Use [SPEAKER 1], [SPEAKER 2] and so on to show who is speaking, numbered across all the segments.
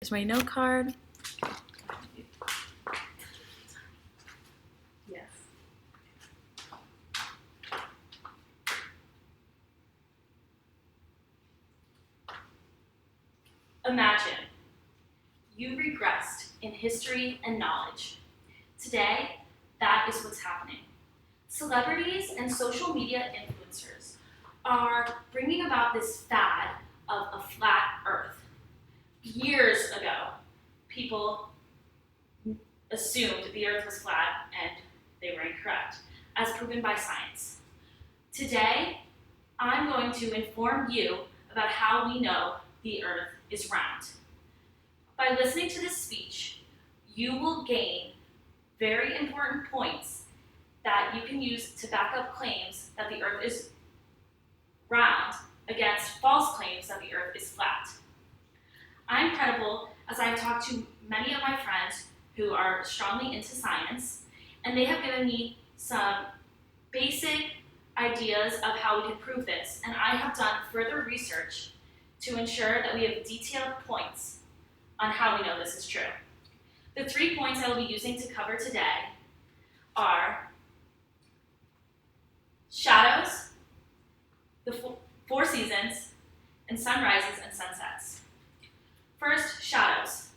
[SPEAKER 1] Here's my note card.
[SPEAKER 2] Yes. Imagine you regressed in history and knowledge. Today, that is what's happening. Celebrities and social media influencers are bringing about this fad of a flat earth. Years ago, people assumed the earth was flat and they were incorrect, as proven by science. Today, I'm going to inform you about how we know the earth is round. By listening to this speech, you will gain very important points that you can use to back up claims that the earth is round against false claims that the earth is flat. I'm credible as I've talked to many of my friends who are strongly into science, and they have given me some basic ideas of how we can prove this, and I have done further research to ensure that we have detailed points on how we know this is true. The 3 points I will be using to cover today are shadows, the 4 seasons, and sunrises and sunsets. First, shadows.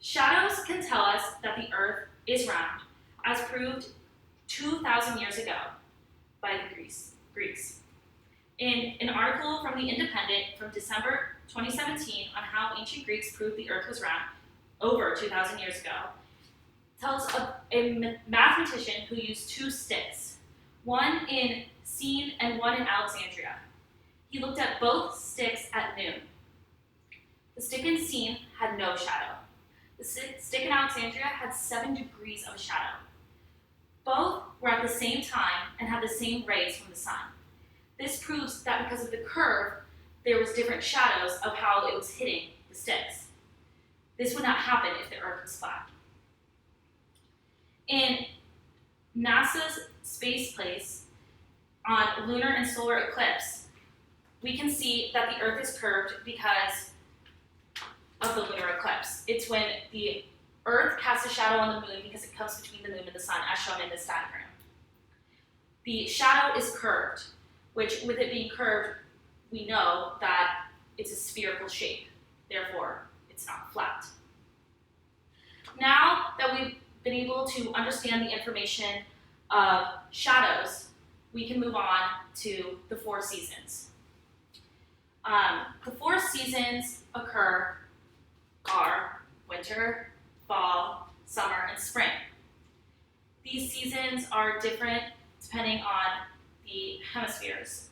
[SPEAKER 2] Shadows can tell us that the earth is round, as proved 2,000 years ago by the Greeks. In an article from The Independent from December 2017 on how ancient Greeks proved the earth was round over 2,000 years ago, tells a mathematician who used 2 sticks, one in Sine and one in Alexandria. He looked at both sticks at noon. The stick in Sine had no shadow. The stick in Alexandria had 7 degrees of shadow. Both were at the same time and had the same rays from the sun. This proves that because of the curve, there was different shadows of how it was hitting the sticks. This would not happen if the earth was flat. In NASA's space place on lunar and solar eclipse, we can see that the earth is curved because of the lunar eclipse. It's when the earth casts a shadow on the moon because it comes between the moon and the sun, as shown in this diagram. The shadow is curved, which with it being curved, we know that it's a spherical shape. Therefore, it's not flat. Now that we've been able to understand the information of shadows, we can move on to the 4 seasons. The 4 seasons are winter, fall, summer, and spring. These seasons are different depending on the hemispheres.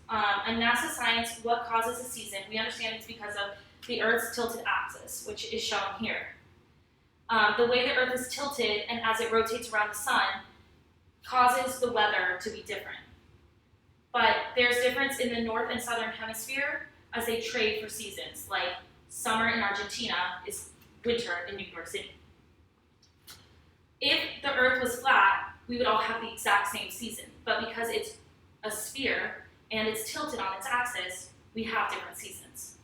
[SPEAKER 2] In NASA science, what causes a season, we understand it's because of the Earth's tilted axis, which is shown here. The way the Earth is tilted and as it rotates around the sun causes the weather to be different. But there's difference in the north and southern hemisphere as they trade for seasons, like summer in Argentina is winter in New York City. If the Earth was flat, we would all have the exact same season, but because it's a sphere and it's tilted on its axis, we have different seasons.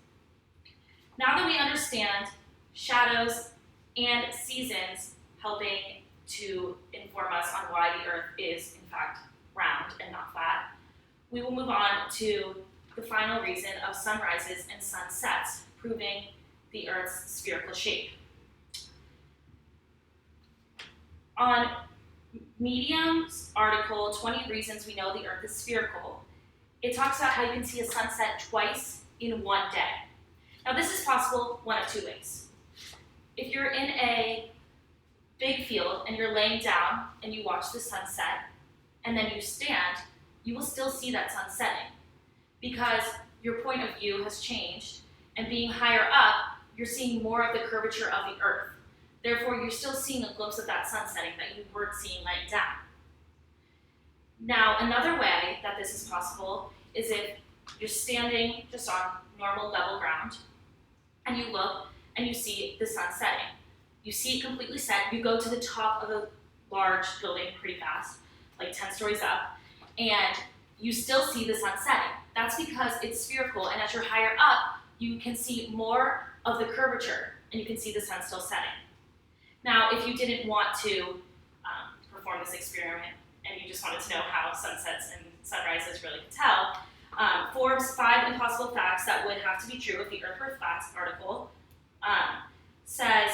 [SPEAKER 2] Now that we understand shadows and seasons helping to inform us on why the Earth is in fact round and not flat, we will move on to the final reason of sunrises and sunsets, proving the Earth's spherical shape. On Medium's article, 20 Reasons We Know the Earth is Spherical, it talks about how you can see a sunset twice in one day. Now this is possible one of 2 ways. If you're in a big field and you're laying down and you watch the sunset, and then you stand, you will still see that sun setting because your point of view has changed, and being higher up, you're seeing more of the curvature of the Earth. Therefore, you're still seeing a glimpse of that sun setting that you weren't seeing laying down. Now, another way that this is possible is if you're standing just on normal level ground, and you look and you see the sun setting. You see it completely set, you go to the top of a large building pretty fast, like 10 stories up, and you still see the sun setting. That's because it's spherical, and as you're higher up, you can see more of the curvature, and you can see the sun still setting. Now, if you didn't want to perform this experiment and you just wanted to know how sunsets and sunrises really could tell, Forbes' 5 Impossible Facts That Would Have to Be True if the Earth Were Flat article says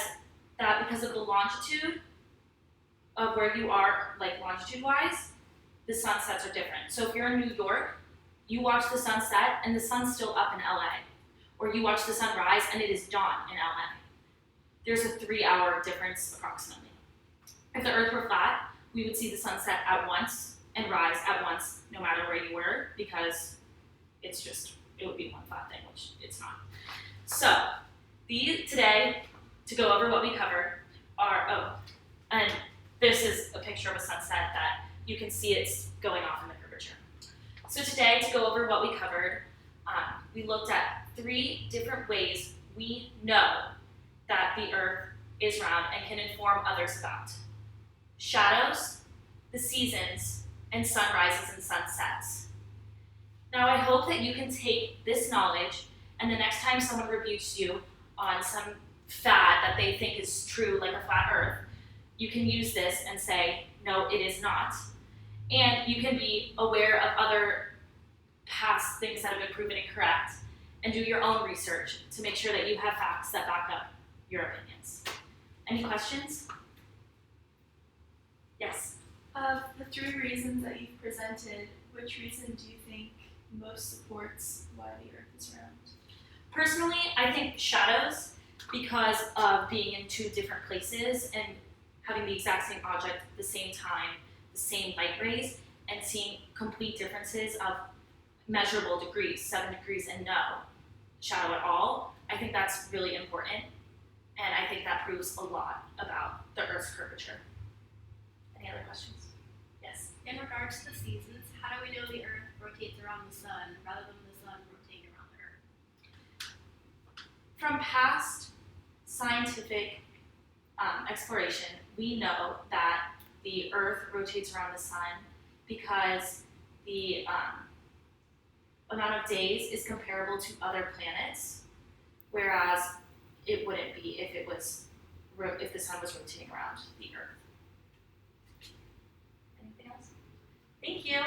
[SPEAKER 2] that because of the longitude of where you are, like longitude-wise, the sunsets are different. So if you're in New York, you watch the sunset and the sun's still up in LA. Or you watch the sun rise and it is dawn in LA. There's a 3-hour difference approximately. If the Earth were flat, we would see the sun set at once and rise at once no matter where you were, because it would be one flat thing, which it's not. So, today, to go over what we covered, and this is a picture of a sunset that you can see it's going off in the curvature. So today, to go over what we covered, we looked at 3 different ways we know that the Earth is round and can inform others about: shadows, the seasons, and sunrises and sunsets. Now I hope that you can take this knowledge, and the next time someone rebukes you on some fad that they think is true, like a flat Earth, you can use this and say, no, it is not. And you can be aware of other past things that have been proven incorrect and do your own research to make sure that you have facts that back up your opinions. Any questions? Yes?
[SPEAKER 1] Of the 3 reasons that you've presented, which reason do you think most supports why the Earth is round?
[SPEAKER 2] Personally, I think shadows, because of being in 2 different places and having the exact same object at the same time, the same light rays, and seeing complete differences of measurable degrees, 7 degrees and no shadow at all. I think that's really important, and I think that proves a lot about the Earth's curvature. Any other questions? Yes?
[SPEAKER 3] In regards to the seasons, how do we know the Earth rotates around the sun rather than the sun rotating around the Earth?
[SPEAKER 2] From past scientific exploration, we know that the Earth rotates around the sun because the amount of days is comparable to other planets, whereas it wouldn't be if the sun was rotating around the Earth. Anything else? Thank you.